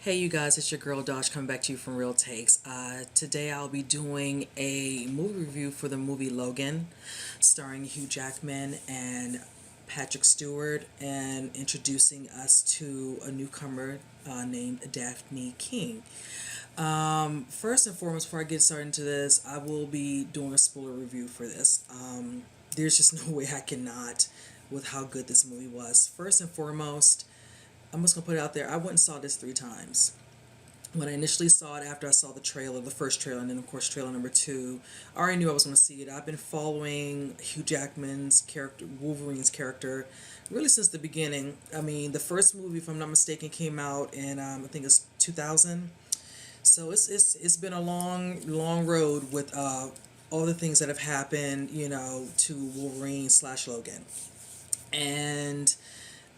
Hey you guys, it's your girl Dodge coming back to you from Real Takes. Today I'll be doing a movie review for the movie Logan, starring Hugh Jackman and Patrick Stewart, and introducing us to a newcomer named Daphne King. First and foremost, before I get started into this, I will be doing a spoiler review for this. There's just no way I cannot with how good this movie was. First and foremost, I'm just gonna put it out there. I went and saw this 3 times. When I initially saw it, after I saw the trailer, the first trailer, and then of course trailer number 2, I already knew I was going to see it. I've been following Hugh Jackman's character, Wolverine's character, really since the beginning. I mean, the first movie, if I'm not mistaken, came out in I think it's 2000. So it's been a long road with all the things that have happened, to Wolverine slash Logan, and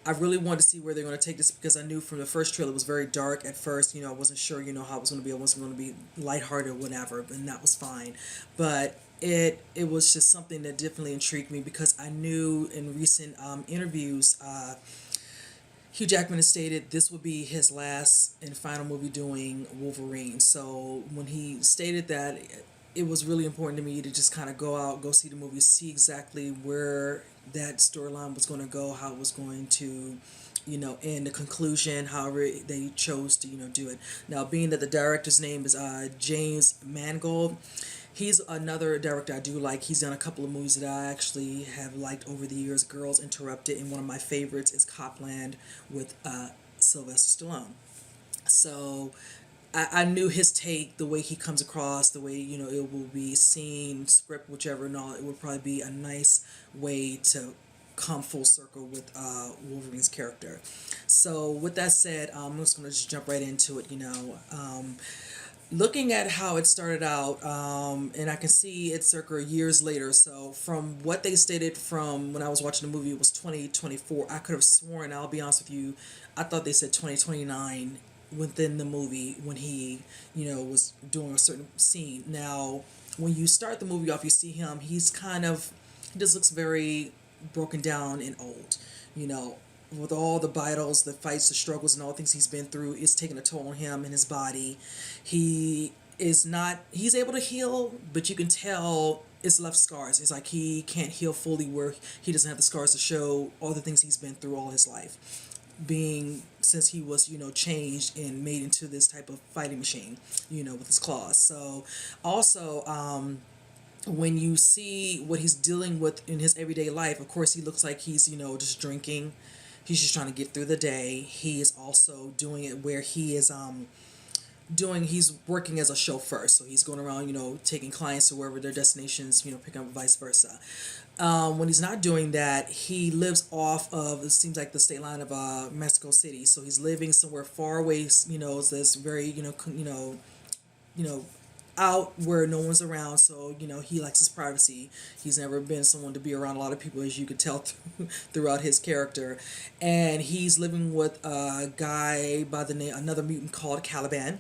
I really wanted to see where they're going to take this because I knew from the first trailer it was very dark at first. I wasn't sure, how it was going to be. I wasn't going to be lighthearted or whatever, and that was fine. But it was just something that definitely intrigued me because I knew in recent interviews, Hugh Jackman has stated this would be his last and final movie doing Wolverine. So when he stated that, it was really important to me to just kind of go out, go see the movie, see exactly where that storyline was going to go, how it was going to, end the conclusion, however they chose to, do it. Now, being that the director's name is James Mangold, he's another director I do like. He's done a couple of movies that I actually have liked over the years. Girls Interrupted, and one of my favorites is Copland with Sylvester Stallone. So I knew his take, the way he comes across, the way, it will be seen, script, whichever, and all. It would probably be a nice way to come full circle with Wolverine's character. So with that said, I'm just going to just jump right into it, looking at how it started out, and I can see it circa years later. So from what they stated from when I was watching the movie, it was 2024. I could have sworn, I'll be honest with you, I thought they said 2029 within the movie when he, was doing a certain scene. Now, when you start the movie off, you see him, he just looks very broken down and old, with all the battles, the fights, the struggles, and all the things he's been through. It's taking a toll on him and his body. He's able to heal, but you can tell it's left scars. It's like he can't heal fully where he doesn't have the scars to show all the things he's been through all his life, being since he was changed and made into this type of fighting machine, with his claws. So also, when you see what he's dealing with in his everyday life, of course he looks like he's just drinking. He's just trying to get through the day. He is also doing it where he is he's working as a chauffeur, so he's going around, taking clients to wherever their destinations, picking up, vice versa. When he's not doing that, he lives off of, it seems like, the state line of Mexico City. So he's living somewhere far away, that's very, you know, out where no one's around. So he likes his privacy. He's never been someone to be around a lot of people, as you could tell throughout his character. And he's living with a guy by the name, another mutant called Caliban.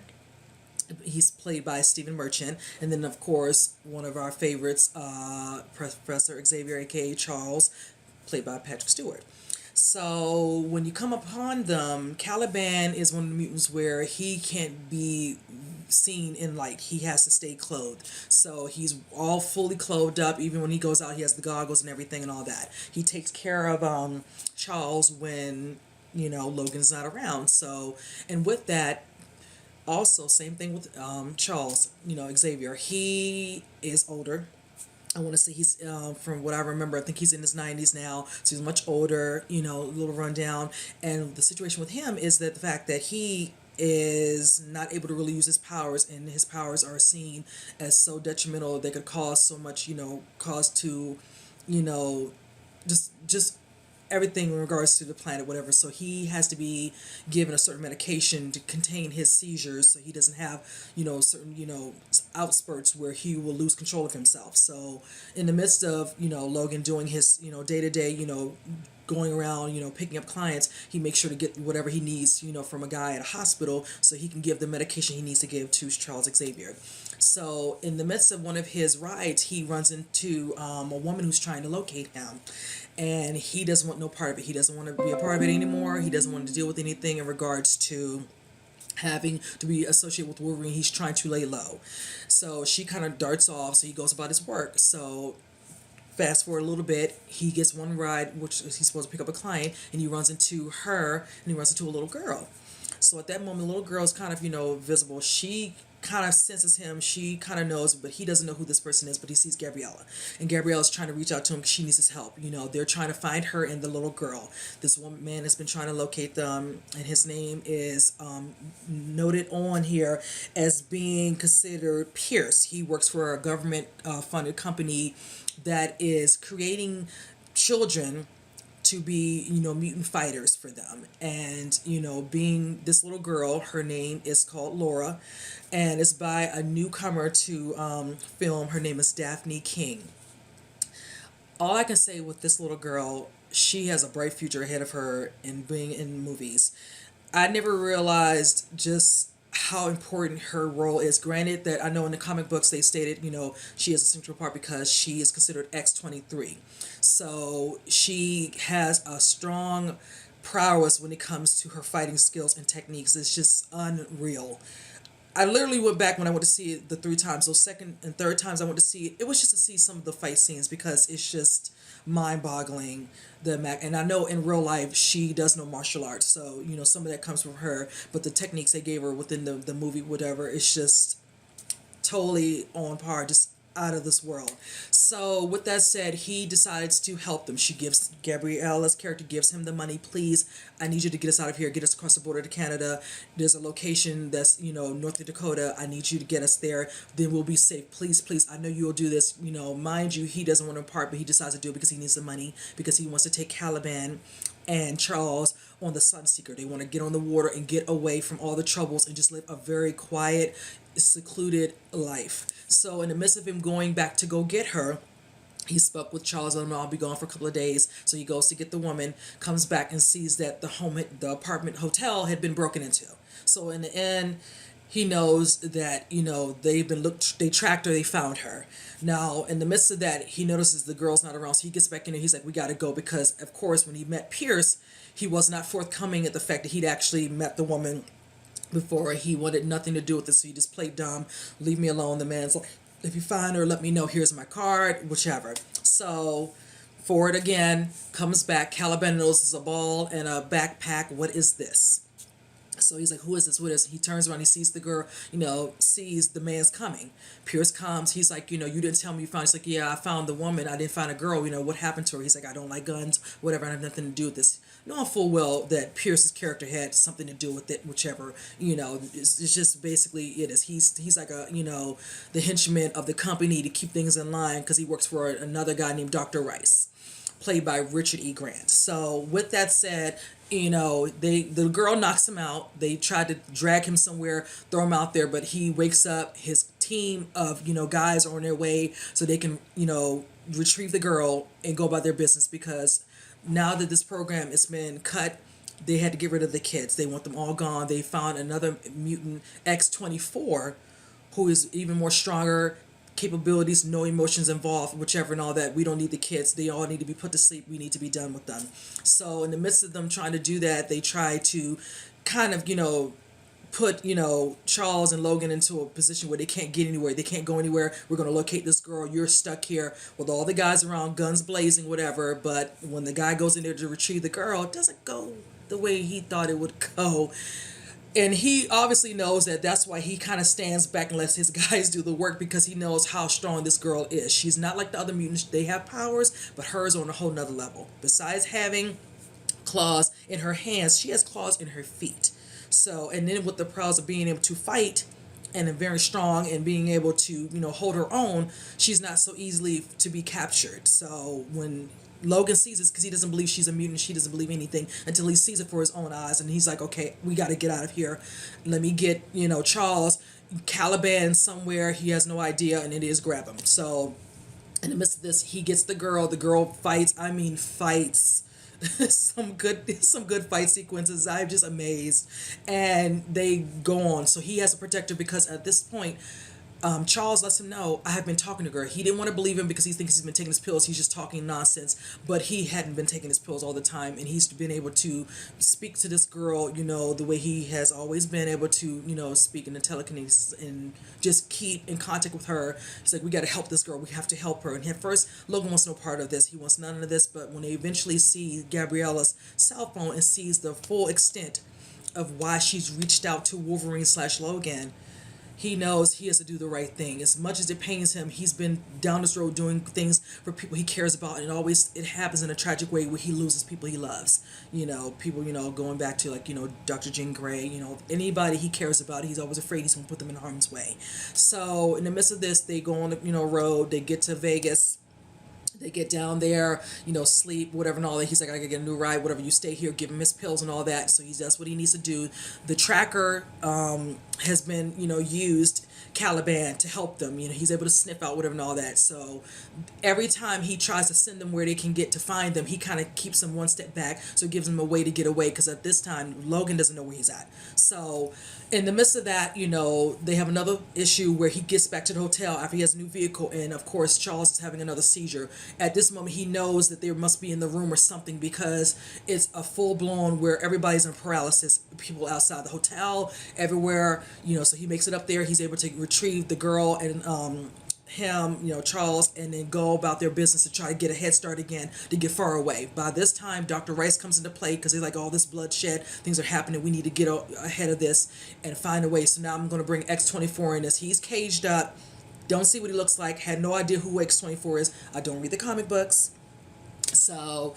He's played by Stephen Merchant, and then of course one of our favorites, Professor Xavier, aka Charles, played by Patrick Stewart. So when you come upon them, Caliban is one of the mutants where he can't be seen in light. He has to stay clothed. So he's all fully clothed up. Even when he goes out, he has the goggles and everything and all that. He takes care of Charles when Logan's not around. So, and with that, also same thing with Charles, Xavier. He is older. I want to say he's, from what I remember, I think he's in his 90s now, so he's much older, a little rundown. And the situation with him is that the fact that he is not able to really use his powers, and his powers are seen as so detrimental, they could cause so much, cause to, just everything in regards to the planet, whatever. So he has to be given a certain medication to contain his seizures, so he doesn't have, certain, outspurts where he will lose control of himself. So in the midst of, Logan doing his, day to day, going around, picking up clients, he makes sure to get whatever he needs, from a guy at a hospital, so he can give the medication he needs to give to Charles Xavier. So in the midst of one of his rides, he runs into a woman who's trying to locate him, and he doesn't want no part of it. He doesn't want to be a part of it anymore. He doesn't want to deal with anything in regards to having to be associated with Wolverine. He's trying to lay low. So she kind of darts off, so he goes about his work. So fast forward a little bit, he gets one ride, which he's supposed to pick up a client, and he runs into her, and he runs into a little girl. So at that moment, the little girl is kind of, visible. She kind of senses him. She kind of knows, but he doesn't know who this person is, but he sees Gabriella. And Gabriella's trying to reach out to him because she needs his help. They're trying to find her and the little girl. This one man has been trying to locate them, and his name is noted on here as being considered Pierce. He works for a government funded company that is creating children to be, mutant fighters for them. And, being this little girl, her name is called Laura, and it's by a newcomer to film. Her name is Daphne King. All I can say with this little girl, she has a bright future ahead of her in being in movies. I never realized just how important her role is. Granted that I know in the comic books they stated, she is a central part because she is considered X-23. So she has a strong prowess when it comes to her fighting skills and techniques. It's just unreal. I literally went back when I went to see it the three times. Those second and third times I went to see it, it was just to see some of the fight scenes because it's just mind-boggling. And I know in real life she does know martial arts, so some of that comes from her. But the techniques they gave her within the movie, whatever, it's just totally on par, just out of this world. So with that said, he decides to help them. Gabriella's character gives him the money. Please, I need you to get us out of here, get us across the border to Canada. There's a location that's, North Dakota. I need you to get us there. Then we'll be safe. Please, please, I know you'll do this. Mind you, he doesn't want to part, but he decides to do it because he needs the money, because he wants to take Caliban and Charles on the Sunseeker. They want to get on the water and get away from all the troubles and just live a very quiet, secluded life. So in the midst of him going back to go get her, he spoke with Charles and I'll be gone for a couple of days. So he goes to get the woman, comes back and sees that the apartment hotel had been broken into. So in the end, he knows that, they tracked her, they found her. Now, in the midst of that, he notices the girl's not around. So he gets back in and he's like, we got to go, because of course, when he met Pierce, he was not forthcoming at the fact that he'd actually met the woman before. He wanted nothing to do with this, so he just played dumb. Leave me alone. The man's like, if you find her, let me know. Here's my card, whichever. So forward again, comes back. Caliban notices a ball and a backpack. What is this? So he's like, who is this? What is it? He turns around, he sees the girl, sees the man's coming. Pierce comes, he's like, you didn't tell me you found. He's like, yeah, I found the woman. I didn't find a girl. What happened to her? He's like, I don't like guns, whatever. I have nothing to do with this. Knowing full well that Pierce's character had something to do with it, whichever, it's just basically it is. He's like the henchman of the company to keep things in line because he works for another guy named Dr. Rice, played by Richard E. Grant. So with that said, the girl knocks him out. They try to drag him somewhere, throw him out there, but he wakes up. His team of guys are on their way so they can retrieve the girl and go about their business, because now that this program has been cut, they had to get rid of the kids. They want them all gone. They found another mutant, X-24, who is even more stronger, capabilities, no emotions involved, whichever, and all that. We don't need the kids. They all need to be put to sleep. We need to be done with them. So in the midst of them trying to do that, they try to kind of, put, Charles and Logan into a position where they can't get anywhere. They can't go anywhere. We're going to locate this girl. You're stuck here with all the guys around, guns blazing, whatever. But when the guy goes in there to retrieve the girl, it doesn't go the way he thought it would go. And he obviously knows that. That's why he kind of stands back and lets his guys do the work, because he knows how strong this girl is. She's not like the other mutants. They have powers, but hers are on a whole nother level. Besides having claws in her hands, she has claws in her feet. So, and then with the prowess of being able to fight and very strong and being able to, hold her own, she's not so easily to be captured. So when Logan sees this, because he doesn't believe she's a mutant, she doesn't believe anything until he sees it for his own eyes, and he's like, okay, we got to get out of here. Let me get, Charles, Caliban somewhere, he has no idea, and it is grab him. So in the midst of this, he gets the girl fights, fights. some good fight sequences. I'm just amazed. And they go on. So he has a protector because at this point, Charles lets him know, I have been talking to her. He didn't want to believe him because he thinks he's been taking his pills. He's just talking nonsense. But he hadn't been taking his pills all the time. And he's been able to speak to this girl, the way he has always been able to, speak in the telekinesis and just keep in contact with her. He's like, we got to help this girl. We have to help her. And at first, Logan wants no part of this. He wants none of this. But when they eventually see Gabriella's cell phone and sees the full extent of why she's reached out to Wolverine/Logan, he knows he has to do the right thing. As much as it pains him, he's been down this road doing things for people he cares about, and it happens in a tragic way where he loses people he loves. People, going back to Dr. Jean Grey, anybody he cares about, he's always afraid he's gonna put them in harm's way. So in the midst of this, they go on the road, they get to Vegas. They get down there, sleep, whatever, and all that. He's like, I gotta get a new ride, whatever. You stay here, give him his pills and all that. So that's what he needs to do. The tracker has been, used Caliban to help them. He's able to sniff out whatever and all that. So every time he tries to send them where they can get to find them, he kind of keeps them one step back. So it gives them a way to get away, because at this time, Logan doesn't know where he's at. So in the midst of that, they have another issue where he gets back to the hotel after he has a new vehicle, and of course Charles is having another seizure. At this moment, he knows that there must be in the room or something, because it's a full-blown where everybody's in paralysis, people outside the hotel, everywhere, so he makes it up there. He's able to retrieve the girl and him, Charles, and then go about their business to try to get a head start again, to get far away. By this time, Dr. Rice comes into play, because he's like, all this bloodshed, things are happening, we need to get ahead of this and find a way. So now I'm going to bring X-24 in this. He's caged up, don't see what he looks like, had no idea who X-24 is. I don't read the comic books. So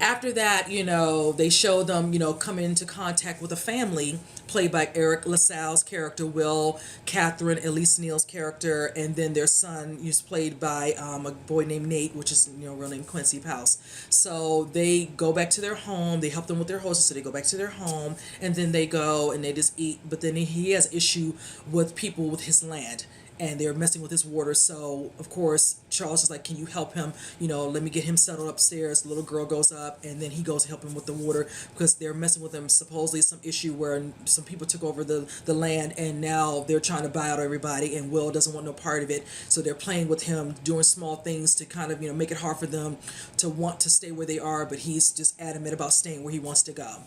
after that, they show them, coming into contact with a family played by Eric LaSalle's character, Will, Catherine, Elise Neal's character, and then their son is played by a boy named Nate, which is, real name Quincy Powell. So they go back to their home. They help them with their hostess, so they go back to their home, and then they go and they just eat. But then he has issue with people with his land, and they're messing with his water. So of course Charles is like, can you help him, let me get him settled upstairs. The little girl goes up, and then he goes to help him with the water, because they're messing with him. Supposedly some issue where some people took over the land, and now they're trying to buy out everybody, and Will doesn't want no part of it. So they're playing with him, doing small things to kind of make it hard for them to want to stay where they are, but he's just adamant about staying where he wants to go.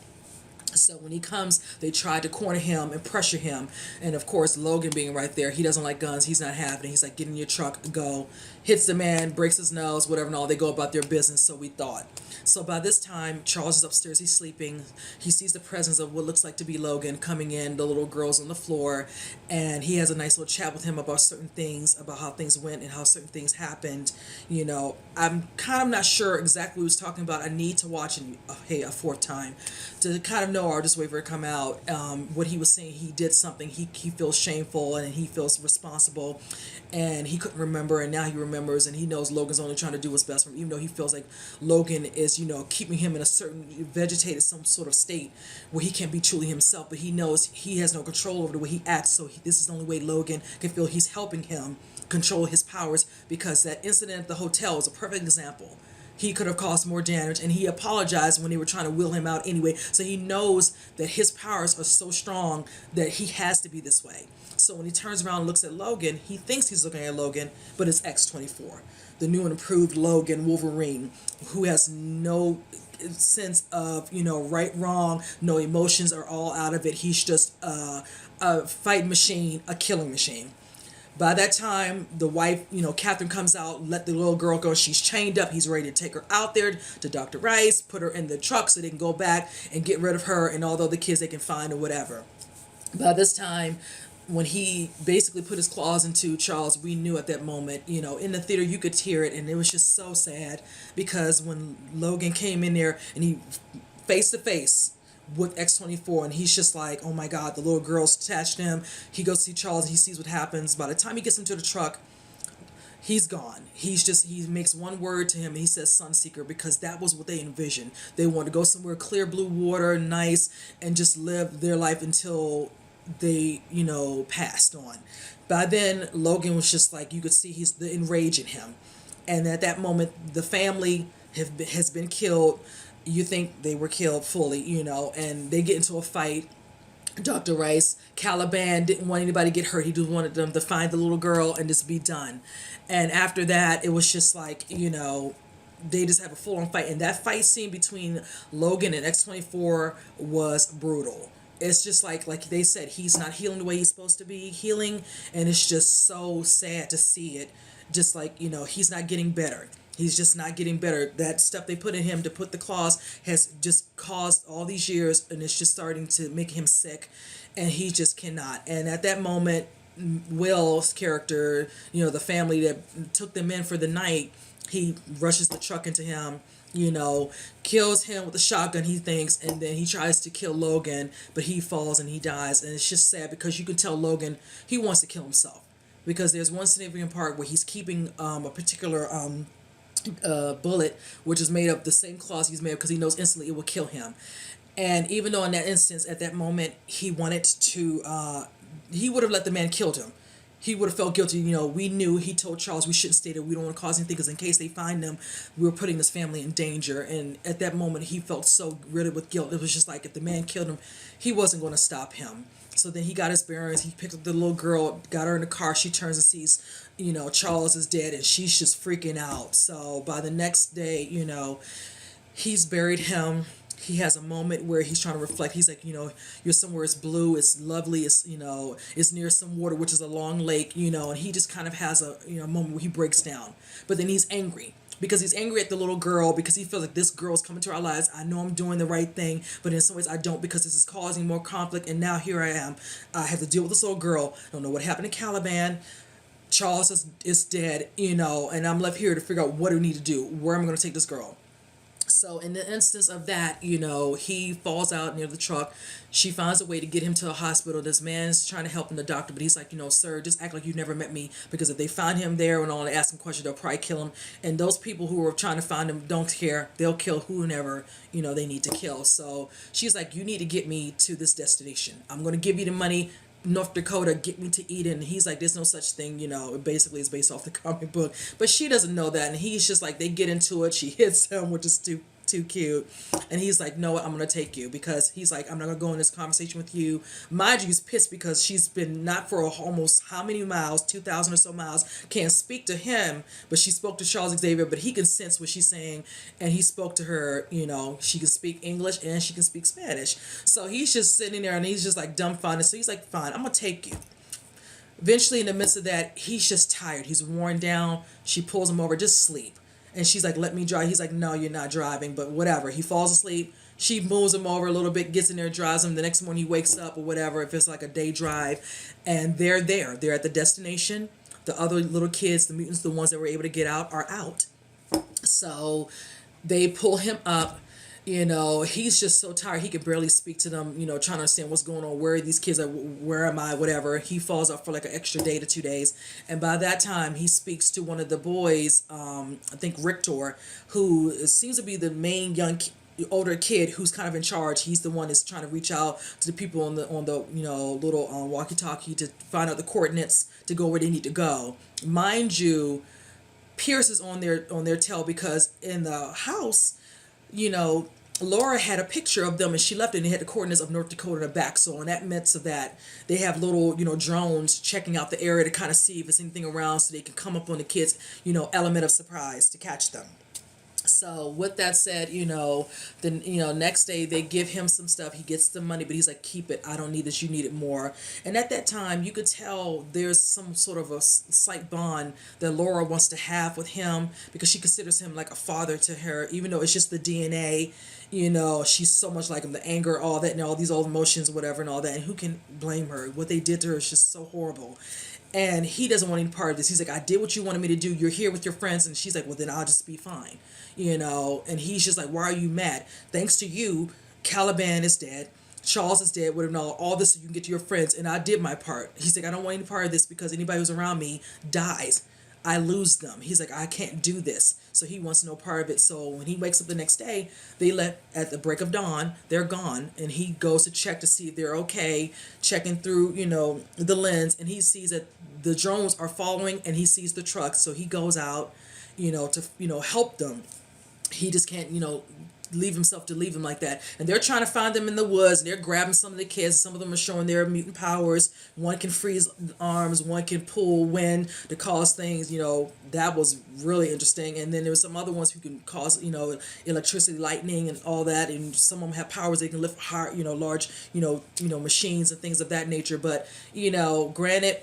So when he comes, they try to corner him and pressure him. And of course, Logan being right there, he doesn't like guns. He's not having it. He's like, get in your truck, go. Hits the man, breaks his nose, whatever and all. They go about their business, so we thought. So by this time, Charles is upstairs. He's sleeping. He sees the presence of what looks like to be Logan coming in. The little girl's on the floor. And he has a nice little chat with him about certain things, about how things went and how certain things happened. I'm kind of not sure exactly what he was talking about. I need to watch it a fourth time to kind of know, or just wait for it to come out. What he was saying, he did something, he feels shameful and he feels responsible, and he couldn't remember, and now he remembers, and he knows Logan's only trying to do what's best for him, even though he feels like Logan is, keeping him in a certain vegetated, some sort of state where he can't be truly himself, but he knows he has no control over the way he acts. So this is the only way Logan can feel he's helping him control his powers, because that incident at the hotel is a perfect example. He could have caused more damage, and he apologized when they were trying to wheel him out anyway. So he knows that his powers are so strong that he has to be this way. So when he turns around and looks at Logan, he thinks he's looking at Logan, but it's X-24, the new and improved Logan Wolverine, who has no sense of, right, wrong, no emotions, are all out of it. He's just a fight machine, a killing machine. By that time, the wife, Catherine comes out, let the little girl go. She's chained up. He's ready to take her out there to Dr. Rice, put her in the truck so they can go back and get rid of her and all the other kids they can find or whatever. By this time, when he basically put his claws into Charles, we knew at that moment, in the theater, you could hear it, and it was just so sad, because when Logan came in there and he face to face with X-24, and he's just like, oh my God, the little girl's attached to him. He goes to see Charles, and he sees what happens. By the time he gets into the truck, he's gone. He makes one word to him, and he says Sunseeker, because that was what they envisioned. They wanted to go somewhere, clear blue water, nice, and just live their life until they, passed on. By then, Logan was just like, you could see he's the enrage in him. And at that moment, the family has been killed. You think they were killed fully, and they get into a fight. Dr. Rice. Caliban didn't want anybody to get hurt. He just wanted them to find the little girl and just be done. And after that, it was just like, they just have a full on fight. And that fight scene between Logan and X-24 was brutal. It's just like they said, he's not healing the way he's supposed to be healing, and it's just so sad to see it. Just like, he's not getting better. He's just not getting better. That stuff they put in him to put the claws has just caused all these years, and it's just starting to make him sick, and he just cannot. And at that moment, Will's character, the family that took them in for the night, he rushes the truck into him, kills him with a shotgun, he thinks, and then he tries to kill Logan, but he falls and he dies. And it's just sad because you can tell Logan, he wants to kill himself. Because there's one significant part where he's keeping a particular bullet, which is made of the same claws he's made because he knows instantly it will kill him. And even though in that instance, at that moment, he wanted to, he would have let the man killed him. He would have felt guilty. We knew, he told Charles we shouldn't stay there. We don't want to cause anything because in case they find them, we're putting this family in danger. And at that moment, he felt so riddled with guilt. It was just like if the man killed him, he wasn't going to stop him. So then he got his bearings. He picked up the little girl, got her in the car. She turns and sees, Charles is dead, and she's just freaking out. So by the next day, he's buried him. He has a moment where he's trying to reflect. He's like, you're somewhere, it's blue, it's lovely, it's near some water, which is a long lake, and he just kind of has a, moment where he breaks down. But then he's angry because he's angry at the little girl because he feels like this girl's coming to our lives. I know I'm doing the right thing, but in some ways I don't because this is causing more conflict. And now here I am. I have to deal with this little girl. I don't know what happened to Caliban. Charles is dead, and I'm left here to figure out what do we need to do. Where am I going to take this girl? So in the instance of that, he falls out near the truck. She finds a way to get him to a hospital. This man's trying to help him, the doctor, but he's like, sir, just act like you've never met me, because if they find him there and all and ask him questions, they'll probably kill him. And those people who are trying to find him don't care. They'll kill whoever, they need to kill. So she's like, you need to get me to this destination. I'm going to give you the money. North Dakota, get me to Eden. And he's like, there's no such thing, it basically is based off the comic book, but she doesn't know that. And he's just like, they get into it, she hits him, which is too cute, and he's like, no, I'm gonna take you, because he's like, I'm not gonna go in this conversation with you. Mind you, he's pissed because she's been not for almost how many miles, 2,000 or so miles, can't speak to him, but she spoke to Charles Xavier, but he can sense what she's saying, and he spoke to her, she can speak English and she can speak Spanish. So he's just sitting there and he's just like dumbfounded. So he's like, fine, I'm gonna take you. Eventually, in the midst of that, he's just tired, he's worn down. She pulls him over, just sleep. And she's like, let me drive. He's like, no, you're not driving, but whatever. He falls asleep. She moves him over a little bit, gets in there, drives him. The next morning he wakes up or whatever, if it's like a day drive, and they're there. They're at the destination. The other little kids, the mutants, the ones that were able to get out, are out. So they pull him up. He's just so tired. He can barely speak to them, trying to understand what's going on, where these kids are, where am I, whatever. He falls off for like an extra day to 2 days. And by that time, he speaks to one of the boys, I think Richter, who seems to be the main older kid who's kind of in charge. He's the one that's trying to reach out to the people on the little walkie-talkie to find out the coordinates to go where they need to go. Mind you, Pierce is on their tail because in the house, Laura had a picture of them and she left it and it had the coordinates of North Dakota in the back. So in that midst of that, they have little, drones checking out the area to kind of see if there's anything around so they can come up on the kids, element of surprise to catch them. So with that said, then, next day they give him some stuff. He gets the money, but he's like, keep it. I don't need this. You need it more. And at that time, you could tell there's some sort of a slight bond that Laura wants to have with him because she considers him like a father to her, even though it's just the DNA. She's so much like him, the anger, all that, and all these old emotions, whatever, and all that. And who can blame her? What they did to her is just so horrible. And he doesn't want any part of this. He's like, I did what you wanted me to do. You're here with your friends. And she's like, well, then I'll just be fine. And he's just like, why are you mad? Thanks to you, Caliban is dead. Charles is dead. Whatever, all this so you can get to your friends. And I did my part. He's like, I don't want any part of this because anybody who's around me dies. I lose them. He's like, I can't do this. So he wants no part of it. So when he wakes up the next day, they let at the break of dawn, they're gone. And he goes to check to see if they're okay, checking through, the lens. And he sees that the drones are following and he sees the truck. So he goes out, to, help them. He just can't, leave himself to leave him like that. And they're trying to find them in the woods. And they're grabbing some of the kids. Some of them are showing their mutant powers. One can freeze arms. One can pull wind to cause things. That was really interesting. And then there was some other ones who can cause electricity, lightning, and all that. And some of them have powers they can lift hard, large, machines and things of that nature. But granted,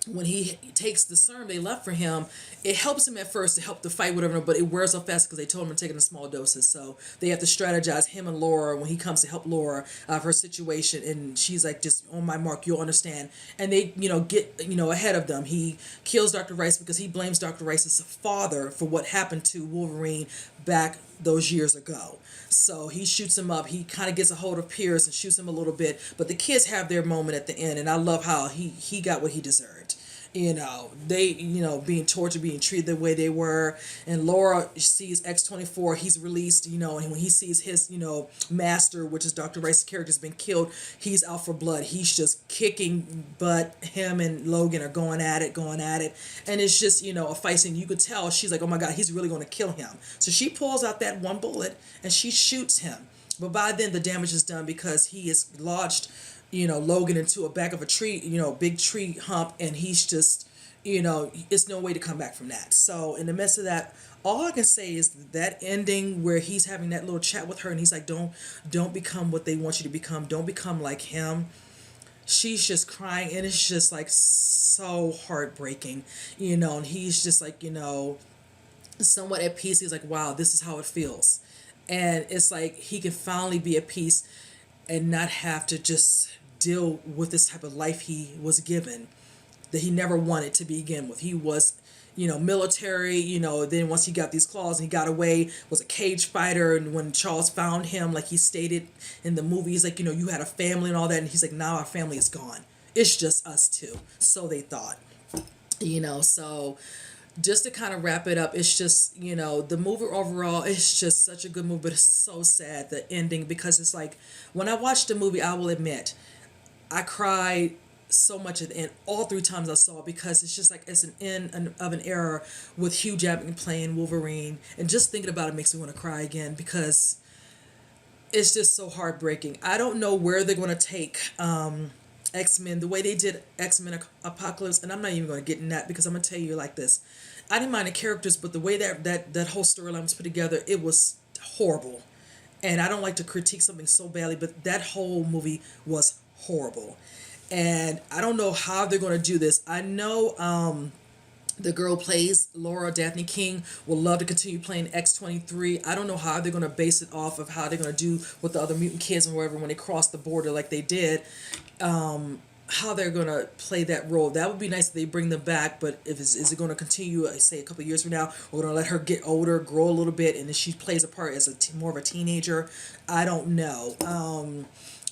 when he takes the serum they left for him, it helps him at first to help the fight, whatever, but it wears off fast because they told him to take it in small doses. So they have to strategize, him and Laura, when he comes to help Laura of her situation. And she's like, just on my mark, you'll understand. And they, get, ahead of them. He kills Dr. Rice because he blames Dr. Rice's father for what happened to Wolverine back those years ago. So he shoots him up. He kind of gets a hold of Pierce and shoots him a little bit. But the kids have their moment at the end, and I love how he got what he deserved. They, being tortured, being treated the way they were. And Laura sees X-24, he's released, and when he sees his, master, which is Dr. Rice's character, has been killed, he's out for blood. He's just kicking butt. Him and Logan are going at it. And it's just, a fight scene. You could tell she's like, oh my God, he's really going to kill him. So she pulls out that one bullet and she shoots him. But by then the damage is done because he is lodged Logan into a back of a tree, big tree hump, and he's just, it's no way to come back from that. So in the midst of that, all I can say is that ending where he's having that little chat with her and he's like, don't become what they want you to become. Don't become like him. She's just crying and it's just like so heartbreaking, and he's just like, somewhat at peace. He's like, wow, this is how it feels. And it's like he can finally be at peace and not have to just deal with this type of life he was given that he never wanted to begin with. He was, military, then once he got these claws and he got away, was a cage fighter. And when Charles found him, like he stated in the movie, he's like, you had a family and all that. And he's like, now our family is gone. It's just us two. So they thought, so just to kind of wrap it up, it's just, the movie overall, it's just such a good movie, but it's so sad, the ending, because it's like, when I watched the movie, I will admit, I cried so much at the end, all three times I saw it, because it's just like, it's an end of an era with Hugh Jackman playing Wolverine, and just thinking about it makes me want to cry again, because it's just so heartbreaking. I don't know where they're going to take, X-Men, the way they did X-Men Apocalypse, and I'm not even going to get in that because I'm going to tell you like this. I didn't mind the characters, but the way that whole storyline was put together, it was horrible. And I don't like to critique something so badly, but that whole movie was horrible. And I don't know how they're going to do this. I know the girl plays Laura, Daphne King, will love to continue playing X-23. I don't know how they're going to base it off of how they're going to do with the other mutant kids and whatever when they cross the border like they did. How they're going to play that role. That would be nice if they bring them back, but is it going to continue, say, a couple of years from now? We're going to let her get older, grow a little bit, and then she plays a part as more of a teenager? I don't know.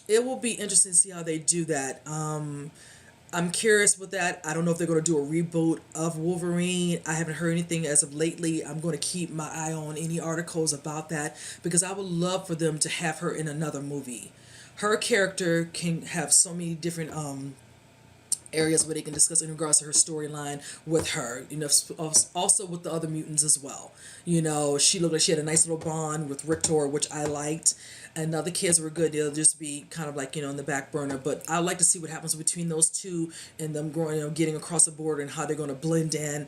It will be interesting to see how they do that. I'm curious with that. I don't know if they're going to do a reboot of Wolverine. I haven't heard anything as of lately. I'm going to keep my eye on any articles about that because I would love for them to have her in another movie. Her character can have so many different areas where they can discuss in regards to her storyline with her, also with the other mutants as well. She looked like she had a nice little bond with Rictor, which I liked, and the other kids were good. They'll just be kind of like, in the back burner, but I like to see what happens between those two and them growing, getting across the border and how they're going to blend in,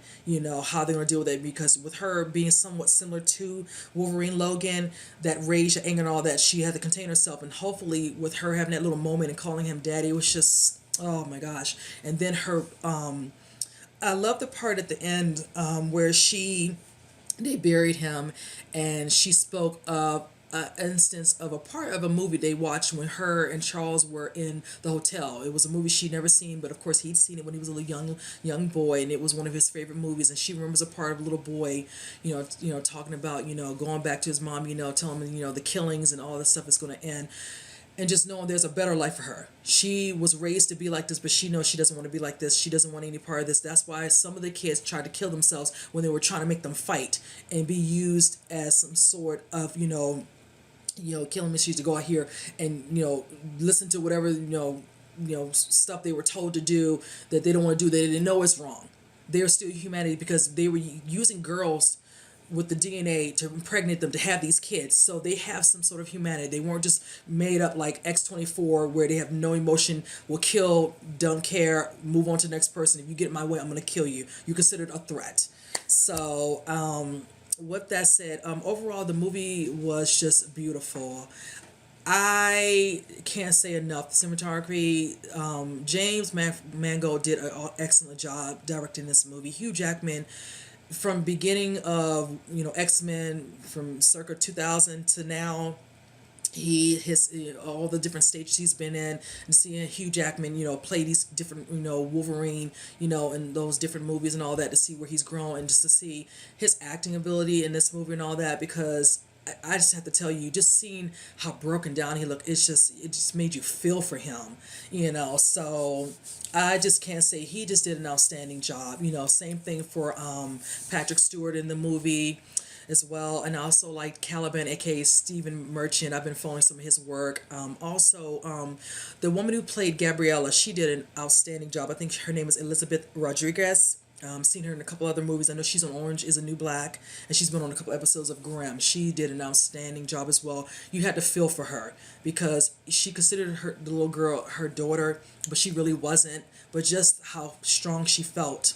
how they're going to deal with it, because with her being somewhat similar to Wolverine Logan, that rage, the anger and all that, she had to contain herself, and hopefully with her having that little moment and calling him daddy, it was just, oh my gosh. And then her, I love the part at the end where they buried him and she spoke of an instance of a part of a movie they watched when her and Charles were in the hotel. It was a movie she'd never seen, but of course he'd seen it when he was a little young boy, and it was one of his favorite movies. And she remembers a part of a little boy, talking about, going back to his mom, telling him, the killings and all this stuff is going to end. And just knowing there's a better life for her. She was raised to be like this, but she knows she doesn't want to be like this. She doesn't want any part of this. That's why some of the kids tried to kill themselves when they were trying to make them fight and be used as some sort of, killing machines to go out here and, listen to whatever, stuff they were told to do that they don't want to do. They didn't know it's wrong. They're still humanity because they were using girls with the DNA to impregnate them to have these kids. So they have some sort of humanity. They weren't just made up like X-24 where they have no emotion, will kill, don't care, move on to the next person. If you get in my way, I'm going to kill you. You're considered a threat. So, with that said, overall, the movie was just beautiful. I can't say enough. The cinematography, James Mangold did an excellent job directing this movie. Hugh Jackman, from beginning of X-Men, from circa 2000 to now, all the different stages he's been in, and seeing Hugh Jackman play these different Wolverine in those different movies and all that, to see where he's grown and just to see his acting ability in this movie and all that, because I just have to tell you, just seeing how broken down he looked, it just made you feel for him, so I just can't say, he just did an outstanding job. Same thing for Patrick Stewart in the movie as well. And I also like Caliban, aka Stephen Merchant. I've been following some of his work. The woman who played Gabriella, she did an outstanding job. I think her name is Elizabeth Rodriguez. Seen her in a couple other movies. I know she's on Orange is the New Black, and she's been on a couple episodes of Grimm. She did an outstanding job as well. You had to feel for her because she considered the little girl her daughter, but she really wasn't. But just how strong she felt,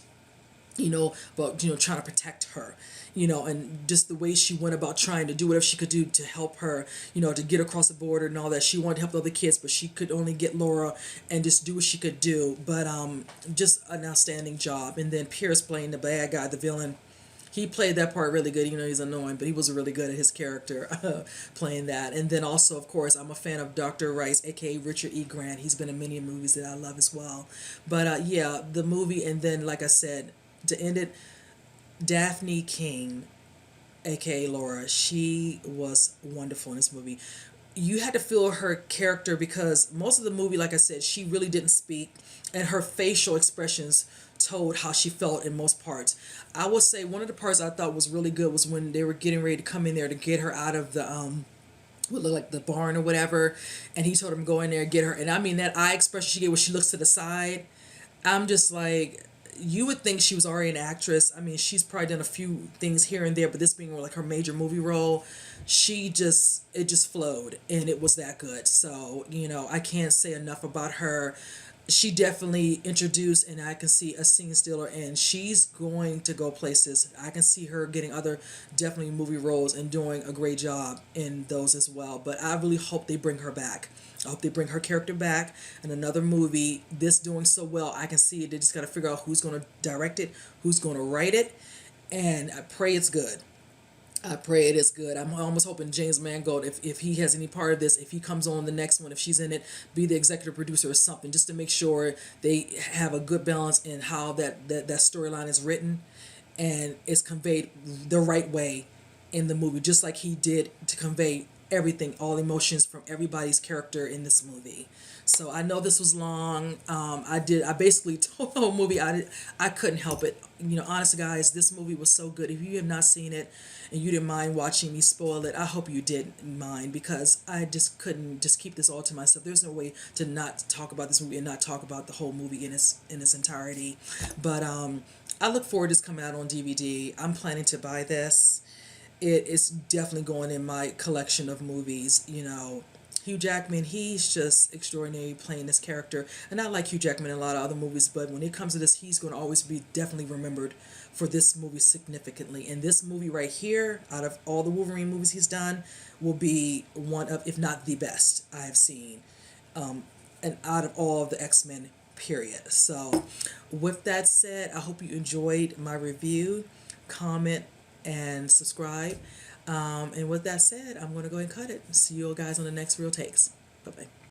but trying to protect her, and just the way she went about trying to do whatever she could do to help her, to get across the border and all that. She wanted to help the other kids, but she could only get Laura and just do what she could do. But just an outstanding job. And then Pierce playing the bad guy, the villain. He played that part really good. He's annoying, but he was really good at his character playing that. And then also, of course, I'm a fan of Dr. Rice, aka Richard E. Grant. He's been in many movies that I love as well. But yeah, the movie, and then like I said, to end it, Daphne King, aka Laura, she was wonderful in this movie. You had to feel her character because most of the movie, like I said, she really didn't speak, and her facial expressions told how she felt in most parts. I will say one of the parts I thought was really good was when they were getting ready to come in there to get her out of the what looked like the barn or whatever, and he told him go in there and get her. And I mean, that eye expression she gave when she looks to the side, I'm just like, you would think she was already an actress. I mean, she's probably done a few things here and there, but this being like her major movie role, it just flowed, and it was that good. So, I can't say enough about her. She definitely introduced, and I can see a scene stealer, and she's going to go places. I can see her getting other definitely movie roles and doing a great job in those as well. But I really hope they bring her back. I hope they bring her character back in another movie. This doing so well, I can see it. They just got to figure out who's going to direct it, who's going to write it, and I pray it's good. I pray it is good. I'm almost hoping James Mangold, if he has any part of this, if he comes on the next one, if she's in it, be the executive producer or something, just to make sure they have a good balance in how that storyline is written and is conveyed the right way in the movie, just like he did to convey everything, all emotions from everybody's character in this movie. So I know this was long. I basically told the whole movie. I couldn't help it. Honestly, guys, this movie was so good. If you have not seen it and you didn't mind watching me spoil it, I hope you didn't mind, because I just couldn't just keep this all to myself. There's no way to not talk about this movie and not talk about the whole movie in its entirety. But I look forward to this coming out on DVD. I'm planning to buy this. It is definitely going in my collection of movies. Hugh Jackman, he's just extraordinary playing this character. And I like Hugh Jackman in a lot of other movies, but when it comes to this, he's going to always be definitely remembered for this movie significantly. And this movie right here, out of all the Wolverine movies he's done, will be one of, if not the best I've seen. And out of all of the X-Men, period. So with that said, I hope you enjoyed my review. Comment and subscribe. And with that said, I'm going to go ahead and cut it. See you guys on the next Real Takes. Bye-bye.